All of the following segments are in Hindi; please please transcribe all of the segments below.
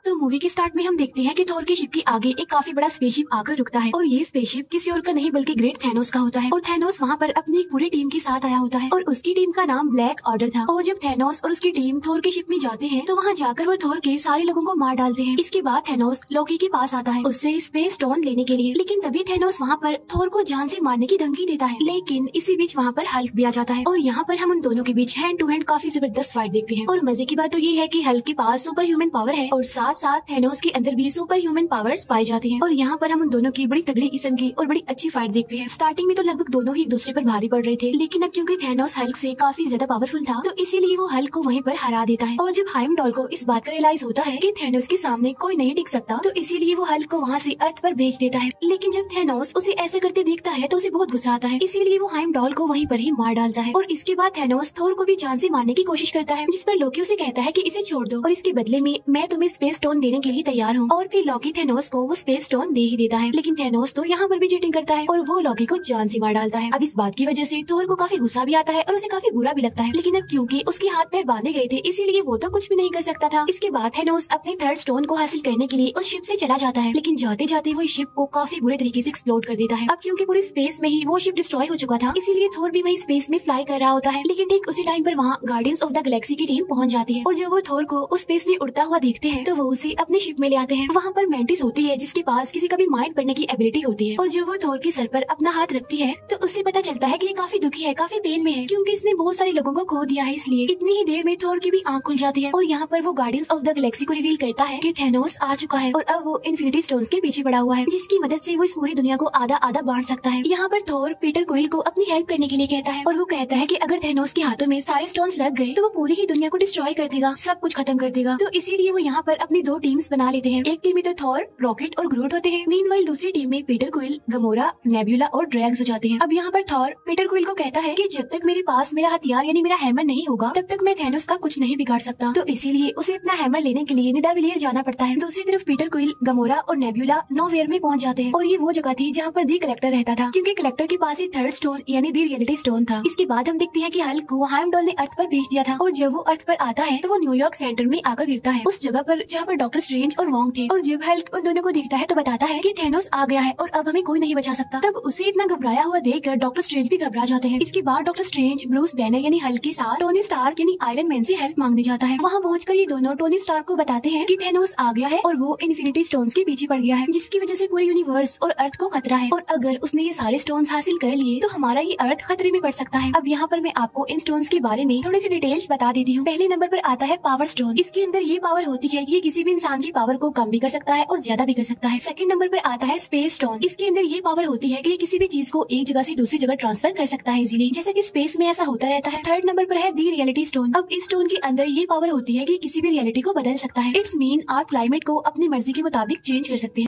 तो मूवी के स्टार्ट में हम देखते हैं कि थोर की शिप के आगे एक काफी बड़ा स्पेसशिप आकर रुकता है और ये स्पेसशिप किसी और का नहीं बल्कि ग्रेट थैनोस का होता है। और थैनोस वहाँ पर अपनी एक पूरी टीम के साथ आया होता है और उसकी टीम का नाम ब्लैक ऑर्डर था। और जब थैनोस और उसकी टीम थोर की शिप में जाते हैं तो वहाँ जाकर वो थोर के सारे लोगों को मार डालते हैं। इसके बाद थैनोस लोकी के पास आता है उससे स्पेस स्टोन लेने के लिए, लेकिन तभी थैनोस वहाँ पर थोर को जान से मारने की धमकी देता है। लेकिन इसी बीच वहाँ पर हल्क भी आ जाता है और यहाँ पर हम उन दोनों के बीच हैंड टू हैंड काफी जबरदस्त फाइट देखते हैं। और मजे की बात तो ये है कि हल्क के पास सुपर ह्यूमन पावर है और साथ साथ थैनोस के अंदर भी सुपर ह्यूमन पावर्स पाए जाते हैं। और यहाँ पर हम उन दोनों की बड़ी तगड़ी किस्म की और बड़ी अच्छी फाइट देखते हैं। स्टार्टिंग में तो लगभग दोनों ही एक दूसरे पर भारी पड़ रहे थे, लेकिन अब क्योंकि थैनोस हल्क से काफी ज्यादा पावरफुल था तो इसीलिए वो हल्क को वहीं पर हरा देता है। और जब हाइमडॉल को इस बात का रियलाइज होता है कि थैनोस के सामने कोई नहीं टिक सकता तो इसीलिए वो हल्क को वहाँ से अर्थ पर भेज देता है। लेकिन जब थैनोस उसे ऐसे करते देखता है तो उसे बहुत गुस्सा आता है, इसीलिए वो हाइमडॉल को वहीं पर ही मार डालता है। और इसके बाद थैनोस थोर को भी जान से मारने की कोशिश करता है, जिस पर लोकी उसे कहता है कि इसे छोड़ दो और इसके बदले में मैं तुम्हें स्पेस स्टोन देने के लिए तैयार हूँ। और फिर लोकी थैनोस को वो स्पेस स्टोन दे ही देता है, लेकिन थैनोस तो यहाँ पर भी चीटिंग करता है और वो लोकी को जान से मार डालता है। अब इस बात की वजह से थोर को काफी गुस्सा भी आता है और उसे काफी बुरा भी लगता है, लेकिन अब क्योंकि उसके हाथ पैर बांधे गए थे इसीलिए वो तो कुछ भी नहीं कर सकता था। इसके बाद थैनोस अपने थर्ड स्टोन को हासिल करने के लिए उस शिप से चला जाता है, लेकिन जाते जाते वो शिप को काफी बुरे तरीके से एक्सप्लोड कर देता है। अब क्योंकि पूरे स्पेस में ही वो शिप डिस्ट्रॉय हो चुका था इसीलिए थोर भी वही स्पेस में फ्लाई कर रहा होता है। लेकिन ठीक उसी टाइम पर वहाँ गार्डियंस ऑफ द गैलेक्सी की टीम पहुंच जाती है और जब वो थोर को उस स्पेस में उड़ता हुआ देखते हैं तो वो उसे अपने शिप में ले आते हैं। वहाँ पर मेंटिस होती है जिसके पास किसी का भी माइंड पढ़ने की एबिलिटी होती है और जब वो थोर के सर पर अपना हाथ रखती है तो उससे पता चलता है कि ये काफी दुखी है, काफी पेन में है क्योंकि इसने बहुत सारे लोगों को खो दिया है। इसलिए इतनी ही देर में थोर की भी आंख खुल जाती है और यहाँ पर वो गार्डियंस ऑफ द गैलेक्सी को रिवील करता है कि थैनोस आ चुका है और अब वो इन्फिनिटी स्टोन्स के पीछे पड़ा हुआ है जिसकी मदद से वो इस पूरी दुनिया को आधा आधा बांट सकता है। यहाँ पर थोर पीटर क्विल को अपनी हेल्प करने के लिए कहता है और वो कहता है कि अगर थैनोस के हाथों में सारे स्टोन्स लग गए तो वो पूरी ही दुनिया को डिस्ट्रॉय कर देगा, सब कुछ खत्म कर देगा। तो इसीलिए वो यहाँ पर अपनी दो टीम्स बना लेते हैं। एक टीम में तो थोर, रॉकेट और ग्रूट होते हैं, मीनवाइल दूसरी टीम में पीटर क्विल, गमोरा, नेबुला और ड्रैग्स हो जाते हैं। अब यहाँ पर थोर पीटर क्विल को कहता है कि जब तक मेरे पास मेरा हथियार यानी मेरा हैमर नहीं होगा तब तक मैं थैनोस का कुछ नहीं बिगाड़ सकता। तो इसीलिए उसे अपना हैमर लेने के लिए निडाविलियर जाना पड़ता है। दूसरी तरफ पीटर क्विल, गमोरा और नेबुला नोवेयर में पहुंच जाते हैं और ये वो जगह थी जहाँ पर दी कलेक्टर रहता था क्योंकि कलेक्टर के पास ही थर्ड स्टोन यानी दी रियलिटी स्टोन था। इसके बाद हम देखते हैं कि हल्क को हाइमडॉल ने अर्थ पर भेज दिया था और जब वो अर्थ पर आता है तो वो न्यूयॉर्क सेंटर में आकर गिरता है उस जगह पर जहाँ पर डॉक्टर स्ट्रेंज और वोंग थे। और जब हल्क उन दोनों को देखता है तो बताता है कि थैनोस आ गया है और अब हमें कोई नहीं बचा सकता। तब उसे इतना घबराया हुआ देखकर डॉक्टर स्ट्रेंज भी घबरा जाते हैं। इसके बाद डॉक्टर स्ट्रेंज ब्रूस बैनर यानी हल्क के साथ टोनी स्टार्क यानी आयरन मैन से हेल्प मांगने जाता है। वहाँ पहुंचकर ये दोनों टोनी स्टार्क को बताते हैं कि थैनोस आ गया है और वो इन्फिनिटी स्टोन्स के पीछे पड़ गया है जिसकी वजह से पूरे यूनिवर्स और अर्थ को खतरा है और अगर उसने ये सारे स्टोन्स हासिल कर लिए तो हमारा ये अर्थ खतरे में पड़ सकता है। अब यहाँ पर मैं आपको इन स्टोन्स के बारे में थोड़ी सी डिटेल्स बता देती हूँ। पहले नंबर पर आता है पावर स्टोन। इसके अंदर ये पावर होती है कि ये किसी भी इंसान की पावर को कम भी कर सकता है और ज्यादा भी कर सकता है। सेकंड नंबर पर आता है स्पेस स्टोन। इसके अंदर ये पावर होती है कि ये किसी भी चीज को एक जगह से दूसरी जगह ट्रांसफर कर सकता है इजीली, जैसे कि स्पेस में ऐसा होता रहता है। थर्ड नंबर पर है दी रियलिटी स्टोन। अब इस स्टोन के अंदर ये पावर होती है कि किसी भी रियलिटी को बदल सकता है। इट्स मीन आप क्लाइमेट को अपनी मर्जी के मुताबिक चेंज कर सकते हैं।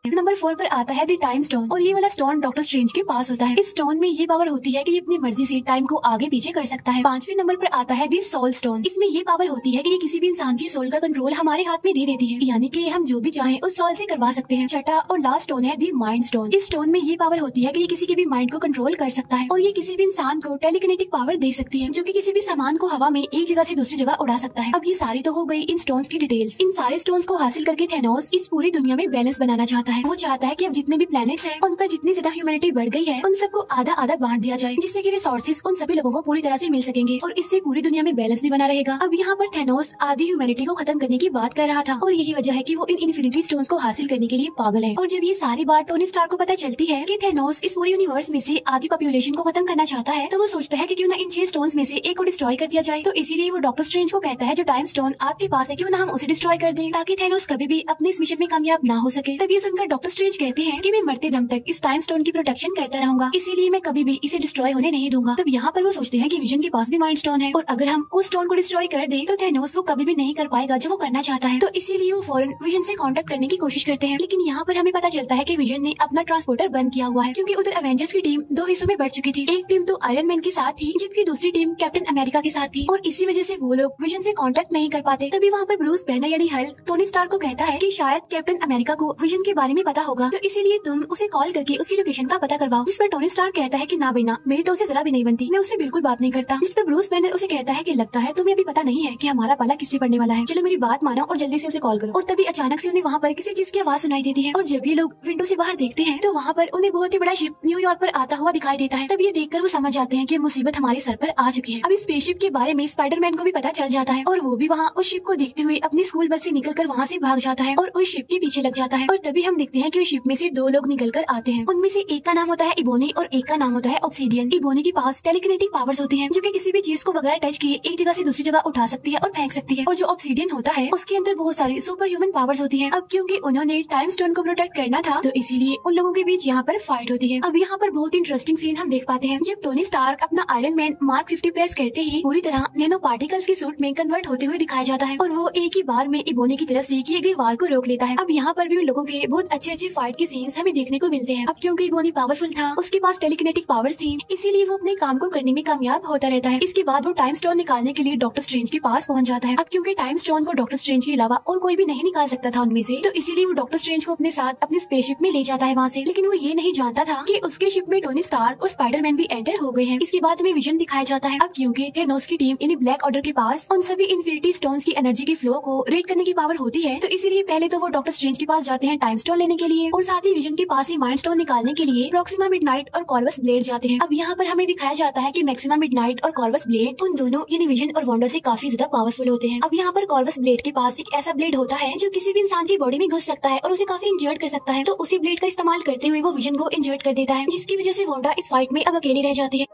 नंबर 4 पर आता है द टाइम स्टोन और ये वाला स्टोन डॉक्टर स्ट्रेंज के पास होता है। इस स्टोन में ये पावर होती है कि ये अपनी मर्जी से टाइम को आगे पीछे कर सकता है। 5वें नंबर पर आता है द सोल स्टोन। इसमें ये पावर होती है कि ये किसी भी इंसान की सोल का कंट्रोल हमारे हाथ में दे देती है, यानी कि हम जो भी चाहें उस सोल से करवा सकते हैं। छठा और लास्ट स्टोन है द माइंड स्टोन। इस स्टोन में ये पावर होती है कि ये किसी के भी माइंड को कंट्रोल कर सकता है और ये किसी भी इंसान को टेलीकिनेटिक पावर दे सकती है जो कि किसी भी सामान को हवा में एक जगह से दूसरी जगह उड़ा सकता है। अब ये सारी तो हो गई इन स्टोन्स की डिटेल्स। इन सारे स्टोन्स को हासिल करके थैनोस इस पूरी दुनिया में बैलेंस बनाना चाहता है। वो चाहता है कि जितने भी प्लैनेट्स हैं उन पर जितनी ज्यादा ह्यूमैनिटी बढ़ गई है उन सबको आधा आधा बांट दिया जाए जिससे कि रिसोर्सेज उन सभी लोगों को पूरी तरह से मिल सकेंगे और इससे पूरी दुनिया में बैलेंस भी बना रहेगा। अब यहाँ पर थैनोस आधी ह्यूमैनिटी को खत्म करने की बात कर रहा था और यही वजह है कि वो इन इन्फिनिटी स्टोन्स को हासिल करने के लिए पागल है। और जब ये सारी बात टोनी स्टार्क को पता चलती है कि थैनोस इस पूरे यूनिवर्स में से आधी पॉपुलेशन को खत्म करना चाहता है तो वो सोचता है कि क्यों ना इन 6 स्टोन्स में से एक को डिस्ट्रॉय कर दिया जाए। तो इसीलिए वो डॉक्टर स्ट्रेंज को कहता है जो टाइम स्टोन आपके पास है क्यों ना हम उसे डिस्ट्रॉय कर दें ताकि थैनोस कभी भी अपने इस मिशन में कामयाब ना हो सके। तब ये सुनकर डॉक्टर स्ट्रेंज कहते हैं कि मैं मरते दम तक इस टाइम स्टोन की प्रोटेक्शन करता रहूंगा, इसीलिए मैं कभी भी इसे डिस्ट्रॉय होने नहीं दूंगा। तब यहाँ पर वो सोचते हैं कि विजन के पास भी माइंड स्टोन है और अगर हम उस स्टोन को डिस्ट्रॉय कर दें तो थैनोस वो कभी भी नहीं कर पाएगा जो वो करना चाहता है। तो इसीलिए वो फौरन विजन से कांटेक्ट करने की कोशिश करते हैं, लेकिन यहाँ पर हमें पता चलता है कि विजन ने अपना ट्रांसपोर्टर बंद किया हुआ है क्योंकि उधर एवेंजर्स की टीम 2 हिस्सों में बढ़ चुकी थी। एक टीम तो आयरन मैन के साथ थी जबकि दूसरी टीम कैप्टन अमेरिका के साथ थी और इसी वजह से वो लोग विजन से कांटेक्ट नहीं कर पाते। तभी वहाँ पर ब्रूस बैनर यानी हल्क टोनी स्टार्क को कहता है कि शायद कैप्टन अमेरिका को विजन के बारे बारे में पता होगा, तो इसीलिए तुम उसे कॉल करके उसकी लोकेशन का पता करवाओ। जिस पर टोनी स्टार्क कहता है कि ना बेना, मेरी तो उसे जरा भी नहीं बनती, मैं उससे बिल्कुल बात नहीं करता। जिस पर ब्रूस बैनर उसे कहता है कि लगता है तुम्हें अभी पता नहीं है कि हमारा पाला किससे पड़ने वाला है, चलो मेरी बात मानो और जल्दी से उसे कॉल करो। और तभी अचानक से उन्हें वहाँ पर किसी चीज की आवाज सुनाई देती है और जब ये लोग विंडो से बाहर देखते हैं तो वहाँ पर उन्हें बहुत ही बड़ा शिप न्यूयॉर्क पर आता हुआ दिखाई देता है। तब ये देखकर वो समझ जाते हैं कि मुसीबत हमारे सर पर आ चुकी है। अब इस स्पेसशिप के बारे में स्पाइडरमैन को भी पता चल जाता है और वो भी वहाँ उस शिप को देखते हुए अपनी स्कूल बस से निकलकर वहाँ से भाग जाता है और उस शिप के पीछे लग जाता है। और तभी हम देखते हैं कि उस शिप में से दो लोग निकल कर आते हैं। उनमें से एक का नाम होता है इबोनी और एक का नाम होता है ऑब्सीडियन। इबोनी के पास टेलीकिनेटिक पावर्स होती हैं जो कि किसी भी चीज को बगैर टच किए एक जगह से दूसरी जगह उठा सकती है और फेंक सकती है। और जो ऑब्सीडियन होता है उसके अंदर बहुत सारी सुपर ह्यूमन पावर्स होती है। अब क्योंकि उन्होंने टाइम स्टोन को प्रोटेक्ट करना था तो इसीलिए उन लोगों के बीच यहाँ पर फाइट होती है। अब यहाँ पर बहुत इंटरेस्टिंग सीन हम देख पाते हैं जब टोनी स्टार्क अपना आयरन मैन मार्क 50 प्रेस करते ही पूरी तरह नैनो पार्टिकल्स के सूट में कन्वर्ट होते हुए दिखाया जाता है और वो एक ही बार में इबोनी की तरफ से किए गए वार को रोक लेता है। अब यहाँ पर भी उन लोगों के बहुत अच्छे फाइट के सीन्स हमें देखने को मिलते हैं। अब क्योंकि इबोनी पावरफुल था, उसके पास टेलीकिनेटिक पावर्स थी, इसीलिए वो अपने काम को करने में कामयाब होता रहता है। इसके बाद वो टाइम स्टोन निकालने के लिए डॉक्टर स्ट्रेंज के पास पहुंच जाता है। अब क्योंकि टाइम स्टोन को डॉक्टर स्ट्रेंज के अलावा और कोई भी नहीं निकाल सकता था उनमें से, तो इसीलिए वो डॉक्टर स्ट्रेंज को अपने साथ अपने स्पेसशिप में ले जाता है वहाँ से। लेकिन वो ये नहीं जानता था कि उसके शिप में टोनी स्टार्क और स्पाइडरमैन भी एंटर हो गए हैं। इसके बाद हमें विजन दिखाया जाता है। अब क्योंकि थेनोस की टीम यानी ब्लैक ऑर्डर के पास उन सभी इन्फिनिटी स्टोन्स की एनर्जी के फ्लो को रेड करने की पावर होती है, तो इसीलिए पहले तो वो डॉक्टर स्ट्रेंज के पास जाते हैं टाइम स्टोन लेने के लिए और साथ ही विजन के पास ही माइंड स्टोन निकालने के लिए प्रॉक्सिमा मिडनाइट और कॉर्वस ब्लेड जाते हैं। अब यहाँ पर हमें दिखाया जाता है कि मैक्सिमा मिडनाइट और कॉर्वस ब्लेड उन दोनों यानी विजन और वांडा से काफी ज्यादा पावरफुल होते हैं। अब यहाँ पर कॉर्वस ब्लेड के पास एक ऐसा ब्लेड होता है जो किसी भी इंसान की बॉडी में घुस सकता है और उसे काफी इंजर्ड कर सकता है, तो उसी ब्लेड का इस्तेमाल करते हुए वो विजन को इंजर्ड कर देता है, जिसकी वजह से वांडा इस फाइट में अब अकेली रह जाती है।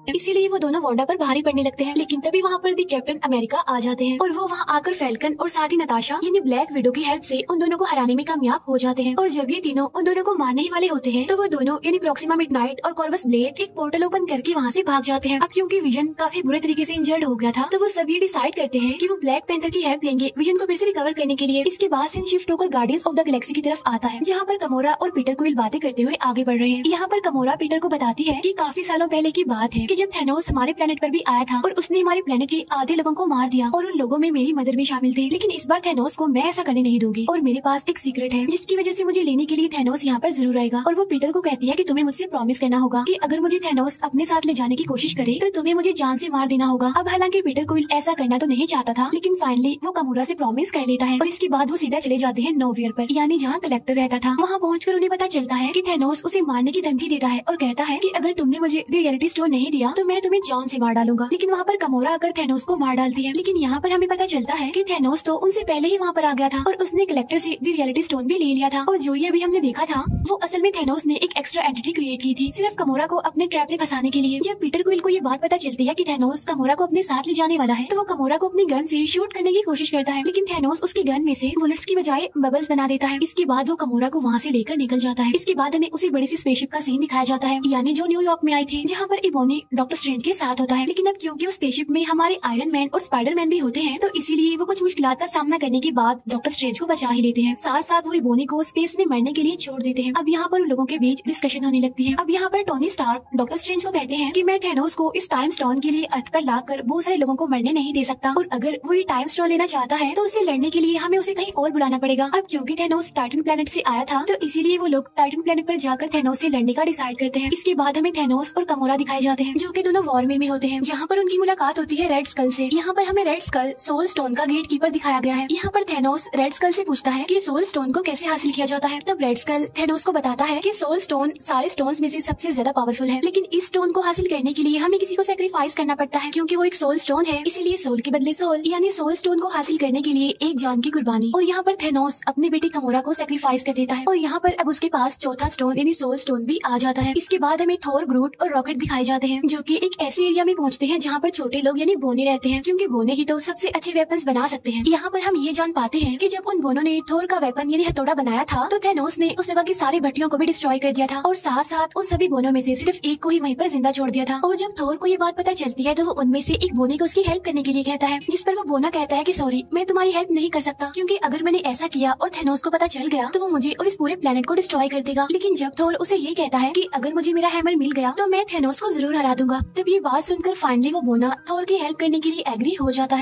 इसीलिए वो दोनों वांडा पर भारी पड़ने लगते हैं। लेकिन तभी वहाँ पर दी कैप्टन अमेरिका आ जाते हैं और वो वहाँ आकर फैल्कन और साथ ही नताशा यानी ब्लैक विडो की हेल्प से उन दोनों को हराने में कामयाब हो जाते हैं। और जब ये तीनों उन दोनों को मारने ही वाले होते हैं तो वो दोनों यानी प्रॉक्सिमा मिडनाइट और कॉर्वस ब्लेड एक पोर्टल ओपन करके वहाँ से भाग जाते हैं। अब क्योंकि विजन काफी बुरे तरीके से इंजर्ड हो गया था तो वो सभी डिसाइड करते हैं कि वो ब्लैक पैंथर की हेल्प लेंगे विजन को फिर से रिकवर करने के लिए। इसके बाद सीन शिफ्ट होकर गार्डियंस ऑफ द गैलेक्सी की तरफ आता है जहाँ पर कमोरा और पीटर क्विल बातें करते हुए आगे बढ़ रहे हैं। यहाँ पर कमोरा पीटर को बताती है कि काफी सालों पहले की बात है कि जब थैनोस हमारे प्लेनेट पर भी आया था और उसने हमारे प्लेनेट के आधे लोगों को मार दिया और उन लोगों में मेरी मदर भी शामिल थी। लेकिन इस बार थैनोस को मैं ऐसा करने नहीं दूंगी और मेरे पास एक सीक्रेट है जिसकी वजह से मुझे लेने के लिए थैनोस यहाँ पर जरूर आएगा। और वो पीटर को कहती है कि तुम्हें मुझसे प्रॉमिस करना होगा कि अगर मुझे थैनोस अपने साथ ले जाने की कोशिश करे तो तुम्हें मुझे जान से मार देना होगा। अब हालांकि पीटर को ऐसा करना तो नहीं चाहता था, लेकिन फाइनली वो कमोरा से प्रॉमिस कर लेता है और इसके बाद वो सीधा चले जाते हैं नोवियर पर, यानी जहाँ कलेक्टर रहता था। वहाँ पहुंचकर उन्हें पता चलता है कि थैनोस उसे मारने की धमकी देता है और कहता है कि अगर तुमने मुझे रियलिटी स्टोन नहीं दिया तो मैं तुम्हें जान से मार डालूंगा। लेकिन वहाँ पर कमोरा आकर थैनोस को मार डालती है। लेकिन यहाँ पर हमें पता चलता है कि थैनोस तो उनसे पहले ही वहाँ पर आ गया था और उसने कलेक्टर से द रियलिटी स्टोन भी ले लिया था। और जो ये अभी हमने देखा था वो असल में थैनोस ने एक एक्स्ट्रा एंटिटी क्रिएट की थी सिर्फ कमोरा को अपने ट्रैप में फंसाने के लिए। जब पीटर क्विल को ये बात पता चलती है कि थैनोस कमोरा को अपने साथ ले जाने वाला है तो वो कमोरा को अपनी गन से शूट करने की कोशिश करता है, लेकिन थैनोस उसकी गन में से बुलेट्स की बजाय बबल्स बना देता है। इसके बाद वो कमोरा को वहाँ से लेकर निकल जाता है। इसके बाद हमें उसी बड़ी सी स्पेसशिप का सीन दिखाया जाता है, यानी जो न्यूयॉर्क में आई थी, जहाँ पर इबोनी डॉक्टर स्ट्रेंज के साथ होता है। लेकिन अब क्योंकि उस स्पेसशिप में हमारे आयरन मैन और स्पाइडरमैन भी होते हैं तो इसीलिए वो कुछ मुश्किलात का सामना करने के बाद डॉक्टर स्ट्रेंज को बचा ही लेते हैं। साथ साथ वो इबोनी को स्पेस में मरने के लिए छोड़ देते हैं। अब यहाँ पर उन लोगों के बीच डिस्कशन होने लगती है। अब यहाँ पर टोनी स्टार्क डॉक्टर स्ट्रेंज को कहते हैं कि मैं थैनोस को इस टाइम स्टोन के लिए अर्थ पर लाकर बहुत सारे लोगों को मरने नहीं दे सकता और अगर वो ये टाइम स्टोन लेना चाहता है तो उससे लड़ने के लिए हमें उसे कहीं और बुलाना पड़ेगा। अब क्योंकि थैनोस टाइटन प्लेनेट से आया था तो इसीलिए वो लोग टाइटन प्लेनेट पर जाकर थैनोस से लड़ने का डिसाइड करते हैं। इसके बाद हमें थैनोस और कमोरा दिखाए जाते हैं जो कि दोनों वॉर में होते हैं, जहाँ पर उनकी मुलाकात होती है रेड स्कल से। यहाँ पर हमें रेड स्कल सोल स्टोन का गेट कीपर दिखाया गया है। यहाँ पर थैनोस रेड स्कल से पूछता है कि सोल स्टोन को कैसे हासिल किया जाता है। तब रेड स्कल थैनोस को बताता है कि सोल स्टोन सारे स्टोन्स में से सबसे ज्यादा पावरफुल है, लेकिन इस स्टोन को हासिल करने के लिए हमें किसी को सेक्रीफाइस करना पड़ता है क्योंकि वो एक सोल स्टोन है, इसीलिए सोल के बदले सोल, यानी सोल स्टोन को हासिल करने के लिए एक जान की कुर्बानी। और यहाँ पर थैनोस अपनी बेटी कमोरा को सेक्रीफाइस कर देता है और यहाँ पर अब उसके पास चौथा स्टोन यानी सोल स्टोन भी आ जाता है। इसके बाद हमें थोर, ग्रूट और रॉकेट दिखाए जाते हैं जो कि एक ऐसे एरिया में पहुँचते हैं जहाँ पर छोटे लोग यानी बोने रहते हैं, क्योंकि बोने ही तो सबसे अच्छे वेपन्स बना सकते हैं। यहाँ पर हम ये जान पाते हैं कि जब उन बोनों ने थोर का वेपन यानी हथौड़ा बनाया था तो थैनोस ने उस जगह की सारी भट्टियों को भी डिस्ट्रॉय कर दिया था और साथ साथ उन सभी बोनों में से सिर्फ एक को ही वहीं पर जिंदा छोड़ दिया था। और जब थोर को ये बात पता चलती है तो वो उनमें से एक बोने को उसकी हेल्प करने के लिए कहता है, जिस पर वो बोना कहता है कि सॉरी, मैं तुम्हारी हेल्प नहीं कर सकता क्योंकि अगर मैंने ऐसा किया और थैनोस को पता चल गया तो वो मुझे और इस पूरे प्लेनेट को डिस्ट्रॉय कर देगा। लेकिन जब थोर उसे ये कहता है कि अगर मुझे मेरा हैमर मिल गया तो मैं थैनोस को जरूर हरा दूंगा, तब ये बात सुनकर फाइनली वो बोना थोर की हेल्प करने के लिए एग्री हो जाता है।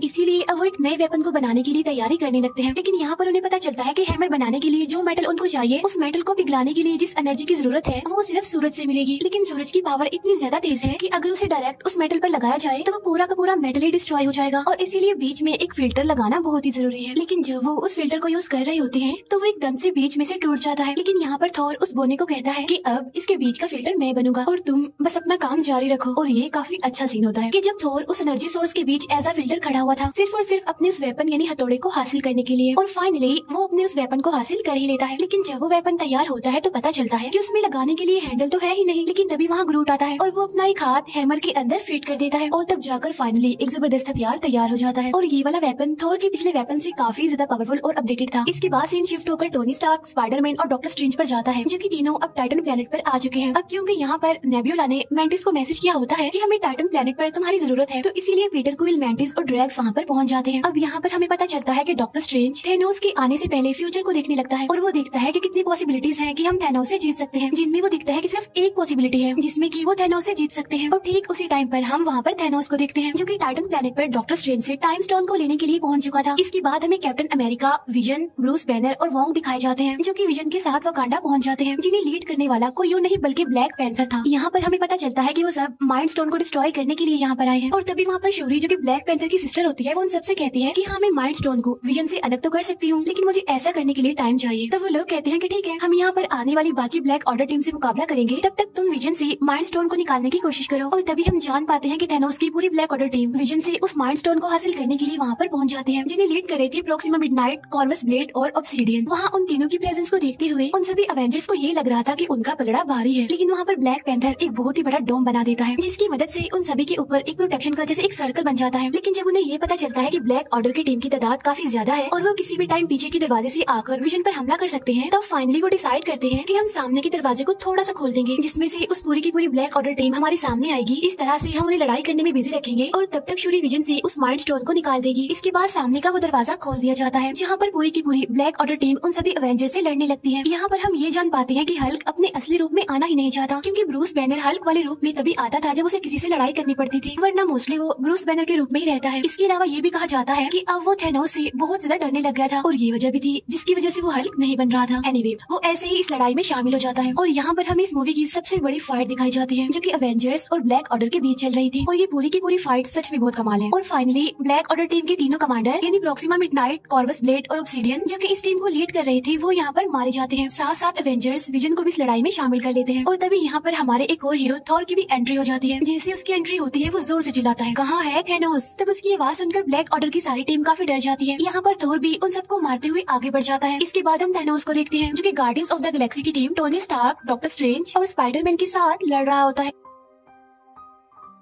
इसीलिए अब वो एक नए वेपन को बनाने के लिए तैयारी करने लगते हैं। लेकिन यहाँ पर उन्हें पता चलता है कि हैमर बनाने के लिए जो मेटल उनको चाहिए, उस मेटल को पिघलाने के लिए जिस एनर्जी की जरूरत है वो सिर्फ सूरज से मिलेगी। लेकिन सूरज की पावर इतनी ज्यादा तेज है कि अगर उसे डायरेक्ट उस मेटल पर लगाया जाए तो वो पूरा का पूरा मेटल ही डिस्ट्रॉय हो जाएगा। और इसीलिए बीच में एक फिल्टर लगाना बहुत ही जरूरी है। लेकिन जब वो उस फिल्टर को यूज कर रही होती है तो वो एकदम से बीच में से टूट जाता है। लेकिन यहाँ पर थॉर उस बोनी को कहता है कि अब इसके बीच का फिल्टर मैं बनूंगा और तुम बस अपना काम जारी रखो। और ये काफी अच्छा सीन होता है कि जब थॉर उस एनर्जी सोर्स के बीच एज अ फिल्टर खड़ा हुआ था, सिर्फ और सिर्फ अपने उस वेपन यानी हथौड़े को हासिल करने के लिए। और फाइनली वो अपने उस वेपन को हासिल कर ही लेता है। लेकिन जब वो वेपन तैयार होता है तो पता चलता है कि उसमें लगाने के लिए हैंडल तो है ही नहीं। लेकिन तभी वहाँ ग्रूट आता है और वो अपना एक हाथ हैमर के अंदर फिट कर देता है और तब जाकर फाइनली एक जबरदस्त हथियार तैयार हो जाता है। और ये वाला वेपन थॉर के पिछले वेपन से काफी ज्यादा पावरफुल और अपडेटेड था। इसके बाद सीन शिफ्ट होकर टोनी स्टार्क, स्पाइडरमैन और डॉक्टर स्ट्रेंज पर जाता है, जो कि तीनों अब टाइटन प्लेनेट पर आ चुके हैं। अब क्योंकि यहाँ पर नेब्यूला ने मैंटिस को मैसेज किया होता है कि हमें टाइटन प्लेनेट पर तुम्हारी जरूरत है, तो इसीलिए पीटर क्विल, मैंटिस और ड्रैक्स वहाँ पर पहुँच जाते हैं। अब यहाँ पर हमें पता चलता है कि डॉक्टर स्ट्रेंज थैनोस के आने से पहले फ्यूचर को देखने लगता है और वो देखता है कि कितनी पॉसिबिलिटीज हैं कि हम थैनोस से जीत सकते हैं, जिनमें वो दिखता है कि सिर्फ एक पॉसिबिलिटी है जिसमें कि वो थैनोस से जीत सकते हैं। और ठीक उसी टाइम पर हम वहाँ पर थैनोस को देखते हैं, जो कि टाइटन प्लेनेट पर डॉक्टर स्ट्रेंज से टाइम स्टोन को लेने के लिए पहुंच चुका था। इसके बाद हमें captain America, vision, Bruce banner और वोंग दिखाए जाते हैं, जो कि विजन के साथ वकांडा पहुंच जाते हैं, जिन्हें लीड करने वाला कोई और नहीं बल्कि ब्लैक पैंथर था। यहाँ पर हमें पता चलता है कि वो सब माइंड स्टोन को डिस्ट्रॉय करने के लिए यहाँ पर आए हैं। और तभी वहाँ पर शूरी, जो कि ब्लैक पैंथर की सिस्टर होती है, वो उन सबसे कहती है कि हाँ, मैं माइंड स्टोन को विजन से अलग तो कर सकती हूँ, लेकिन मुझे ऐसा करने के लिए टाइम चाहिए। तो वो लोग कहते हैं कि ठीक है, हम यहाँ पर आने वाली बाकी ब्लैक ऑर्डर टीम से मुकाबला करेंगे, तब तक तुम विजन से माइंड स्टोन को निकालने की कोशिश करो। और तभी हम जान पाते हैं कि थैनोस की पूरी ब्लैक ऑर्डर टीम विजन से उस माइंड स्टोन को हासिल करने के लिए वहाँ पर पहुंच जाते हैं, जिन्हें लीड कर रही थी प्रोक्सिमा मिडनाइट, कॉर्वस ब्लेड और ऑब्सीडियन। वहाँ उन तीनों की प्रेजेंस को देखते हुए उन सभी अवेंजर्स को ये लग रहा था कि उनका पलड़ा भारी है। लेकिन वहाँ पर ब्लैक पैंथर एक बहुत ही बड़ा डोम बना देता है, जिसकी मदद से उन सभी के ऊपर एक प्रोटेक्शन का जैसे एक सर्कल बन जाता है। लेकिन जब उन्हें ये पता चलता है कि ब्लैक ऑर्डर की टीम की तादाद काफी ज्यादा है और वो किसी भी टाइम पीछे के दरवाजे से आकर विजन पर हमला कर सकते हैं, तो फाइनली वो डिसाइड करते हैं कि हम सामने के दरवाजे को थोड़ा सा खोल देंगे, जिसमें से उस पूरी की पूरी ब्लैक ऑर्डर टीम हमारे सामने आएगी। इस तरह से हम उन्हें लड़ाई करने में बिजी रखेंगे और तब तक शूरी विजन से उस माइंड स्टोन को निकाल देगी। इसके बाद सामने का वो दरवाजा खोल दिया जाता है, जहाँ पर पूरी की पूरी ब्लैक ऑर्डर टीम उन सभी अवेंजर्स से लड़ने लगती है। यहाँ पर हम ये जान पाते हैं कि हल्क अपने असली रूप में आना ही नहीं चाहता, क्योंकि ब्रूस बैनर हल्क वाले रूप में तभी आता था जब उसे किसी से लड़ाई करनी पड़ती थी, वरना मोस्टली वो ब्रूस बैनर के रूप में ही रहता है। इसके अलावा ये भी कहा जाता है कि अब वो थैनोस से बहुत ज्यादा डरने लग गया था और ये वजह भी थी जिसकी वजह से वो हल्क नहीं बन रहा था। एनीवे, वो ऐसे ही इस लड़ाई में शामिल हो जाता है और यहाँ पर हमें इस मूवी की सबसे बड़ी फाइट दिखाई जाती है, जो कि अवेंजर्स और ब्लैक ऑर्डर के बीच चल रही थी। और ये पूरी की पूरी फाइट सच में बहुत कमाल है। और फाइनली ब्लैक ऑर्डर टीम के तीनों कमांडर यानी प्रोक्सिमा मिडनाइट, कॉर्वस ब्लेड और ऑब्सीडियन, जो कि इस टीम को लीड कर रही थी, वो यहाँ पर मारे जाते हैं। साथ साथ अवेंजर्स विजन को भी इस लड़ाई में शामिल कर लेते हैं। और तभी यहाँ पर हमारे एक और हीरो थॉर की भी एंट्री हो जाती है। जैसे उसकी एंट्री होती है वो जोर से चिल्लाता है, कहाँ है थैनोस। तब उसकी आवाज सुनकर ब्लैक ऑर्डर की सारी टीम काफी डर जाती है। यहाँ पर थॉर भी उन सबको मारते हुए आगे बढ़ जाता है। इसके बाद हम थैनोस को देखते हैं, जो कि गार्डियंस ऑफ द गैलेक्सी की team Tony Stark, doctor Strange और स्पाइडरमैन के साथ लड़ रहा होता है।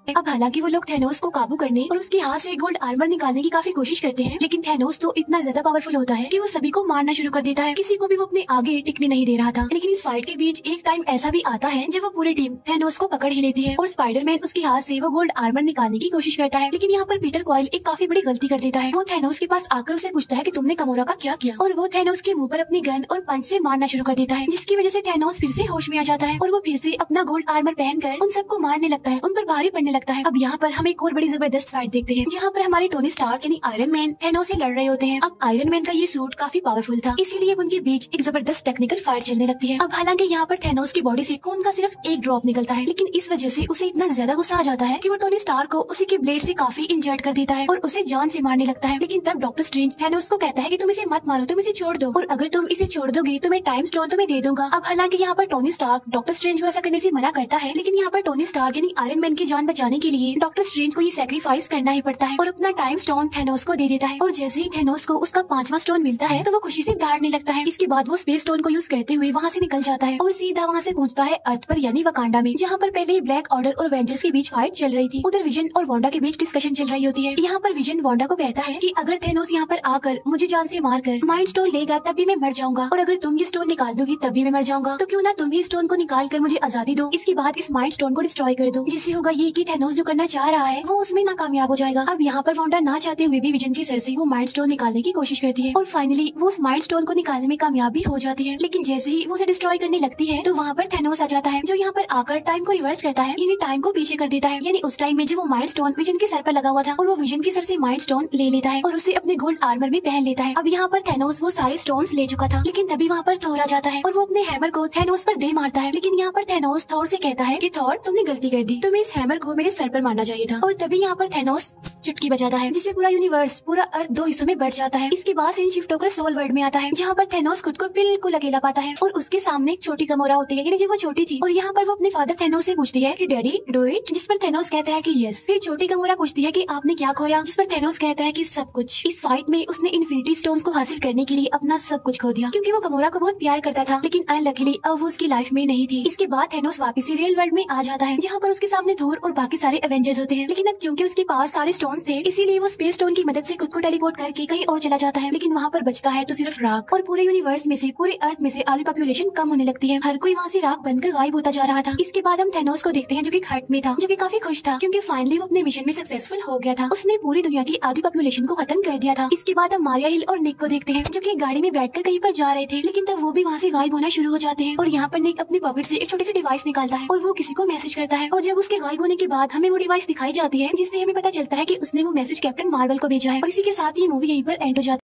अब हालांकि वो लोग थैनोस को काबू करने और उसके हाथ से गोल्ड आर्मर निकालने की काफी कोशिश करते हैं, लेकिन थैनोस तो इतना ज्यादा पावरफुल होता है कि वो सभी को मारना शुरू कर देता है। किसी को भी वो अपने आगे टिकने नहीं दे रहा था। लेकिन इस फाइट के बीच एक टाइम ऐसा भी आता है जब वो पूरी टीम थैनोस को पकड़ ही लेती है और स्पाइडरमैन उसके हाथ से वो गोल्ड आर्मर निकालने की कोशिश करता है। लेकिन यहाँ पर पीटर क्वाइल एक काफी बड़ी गलती कर देता है। वो थैनोस के पास आकर उसे पूछता है कि तुमने गमोरा का क्या किया, और वो थैनोस के मुंह पर अपनी गन और पंच से मारना शुरू कर देता है, जिसकी वजह से थैनोस फिर से होश में आ जाता है और वो फिर से अपना गोल्ड आर्मर पहनकर उन सबको मारने लगता है, उन पर भारी पड़ने लगता है। अब यहाँ पर हम एक और बड़ी जबरदस्त फाइट देखते हैं, जहाँ पर हमारे टोनी स्टार्क यानी आयरन मैन थैनोस से लड़ रहे होते हैं। अब आयरन मैन का ये सूट काफी पावरफुल था, इसीलिए उनके बीच एक जबरदस्त टेक्निकल फाइट चलने लगती है। अब हालांकि यहाँ पर थैनोस की बॉडी से खून का सिर्फ एक ड्रॉप निकलता है, लेकिन इस वजह से उसे इतना ज्यादा गुस्सा आ जाता है कि वो टोनी स्टार्क को उसी के ब्लेड से काफी इंजर्ड कर देता है और उसे जान से मारने लगता है। लेकिन तब डॉक्टर स्ट्रेंज थैनोस को कहता है कि तुम इसे मत मारो, तुम इसे छोड़ दो, और अगर तुम इसे छोड़ दोगे तो मैं टाइम स्टोन तुम्हें दे दूंगा। अब हालांकि यहाँ पर टोनी स्टार्क डॉक्टर स्ट्रेंज को ऐसा करने से मना करता है, लेकिन यहाँ पर टोनी स्टार्क यानी आयरन मैन की जान बचाने के लिए डॉक्टर स्ट्रेंज को ये सैक्रिफाइस करना ही पड़ता है और अपना टाइम स्टोन थैनोस को दे देता है। और जैसे ही थैनोस को उसका 5वां स्टोन मिलता है तो वो खुशी से दौड़ने लगता है। इसके बाद वो स्पेस स्टोन को यूज करते हुए वहाँ से निकल जाता है और सीधा वहाँ से पहुँचता है अर्थ पर यानी वकांडा में, जहाँ पर पहले ब्लैक ऑर्डर और अवेंजर्स के बीच फाइट चल रही थी। उधर विजन और वांडा के बीच डिस्कशन चल रही होती है। यहाँ पर विजन वांडा को कहता है कि अगर थैनोस यहाँ पर आकर मुझे जान से मारकर माइंड स्टोन लेगा तब भी मैं मर जाऊंगा, और अगर तुम ये स्टोन निकाल दोगी तब भी मैं मर जाऊंगा, तो क्यों ना तुम ही स्टोन को निकाल कर मुझे आजादी दो। इसके बाद इस माइंड स्टोन को डिस्ट्रॉय कर दो, जिससे होगा ये कि थैनोस जो करना चाह रहा है वो उसमें नाकामयाब हो जाएगा। अब यहाँ पर वांडा ना चाहते हुए भी विजन के सर से वो माइंड स्टोन निकालने की कोशिश करती है और फाइनली वो उस माइंड स्टोन को निकालने में कामयाब भी हो जाती है। लेकिन जैसे ही वो उसे डिस्ट्रॉय करने लगती है तो वहाँ पर थैनोस आ जाता है, जो यहाँ पर आकर टाइम को रिवर्स करता है, यानी टाइम को पीछे कर देता है। यानी उस टाइम में जब वो माइंड स्टोन विजन के सर पर लगा हुआ था और वो विजन के सर से माइंड स्टोन ले लेता है और उसे अपने गोल्ड आर्मर में पहन लेता है। अब यहाँ पर थैनोस वो सारे स्टोन्स ले चुका था, लेकिन तभी वहाँ पर थोर आ जाता है और वो अपने हैमर को थैनोस पर दे मारता है। लेकिन यहाँ पर थैनोस थोर से कहता है कि थोर, तुमने गलती कर दी, तुम्हें इस हैमर को मेरे सर पर मारना चाहिए था। और तभी यहाँ पर थैनोस चुटकी बजाता है, जिससे पूरा यूनिवर्स, पूरा अर्थ दो हिस्सों में बढ़ जाता है। इसके बाद सीन शिफ्ट होकर सोल वर्ल्ड में आता है, जहाँ पर थैनोस खुद को बिल्कुल अकेला पाता है और उसके सामने एक छोटी गमोरा होती है, यानी जो वो छोटी थी। और यहाँ पर वो अपने फादर थैनोस से पूछती है कि डैडी डू इट, जिस पर थैनोस कहता है कि यस। फिर छोटी गमोरा पूछती है कि आपने क्या खोया, जिस पर थैनोस कहता है कि सब कुछ। इस फाइट में उसने इन्फिनिटी स्टोन्स को हासिल करने के लिए अपना सब कुछ खो दिया, क्योंकि वो गमोरा को बहुत प्यार करता था, लेकिन अनलकीली अब वो उसकी लाइफ में नहीं थी। इसके बाद थैनोस वापस से रियल वर्ल्ड में आ जाता है, जहाँ पर उसके सामने थोर और बाकी सारे एवेंजर्स होते हैं। लेकिन अब क्योंकि उसके पास सारे स्टोन्स थे, इसीलिए वो स्पेस स्टोन की मदद से खुद को टेलीपोर्ट करके कहीं और चला जाता है। लेकिन वहाँ पर बचता है तो सिर्फ राख, और पूरे यूनिवर्स में से, पूरे अर्थ में से आधी पॉपुलेशन कम होने लगती है। हर कोई वहाँ से राख बनकर गायब होता जा रहा था। इसके बाद हम थैनोस को देखते हैं, जो कि हट में था, जो कि काफी खुश था, क्योंकि फाइनली वो अपने मिशन में सक्सेसफुल हो गया था। उसने पूरी दुनिया की आधी पॉपुलेशन को खत्म कर दिया था। इसके बाद हम मारिया हिल और निक को देखते हैं, जो कि गाड़ी में बैठकर कहीं पर जा रहे थे, लेकिन तब वो भी वहाँ से गायब होना शुरू हो जाते हैं। और यहाँ पर निक अपनी पॉकेट से एक छोटी सी डिवाइस निकालता है और वो किसी को मैसेज करता है। और जब उसके गायब होने के बाद हमें वो डिवाइस दिखाई जाती है, जिससे हमें पता चलता है कि उसने वो मैसेज कैप्टन मार्वल को भेजा है। और इसी के साथ ये मूवी यहीं पर एंड हो जाती है।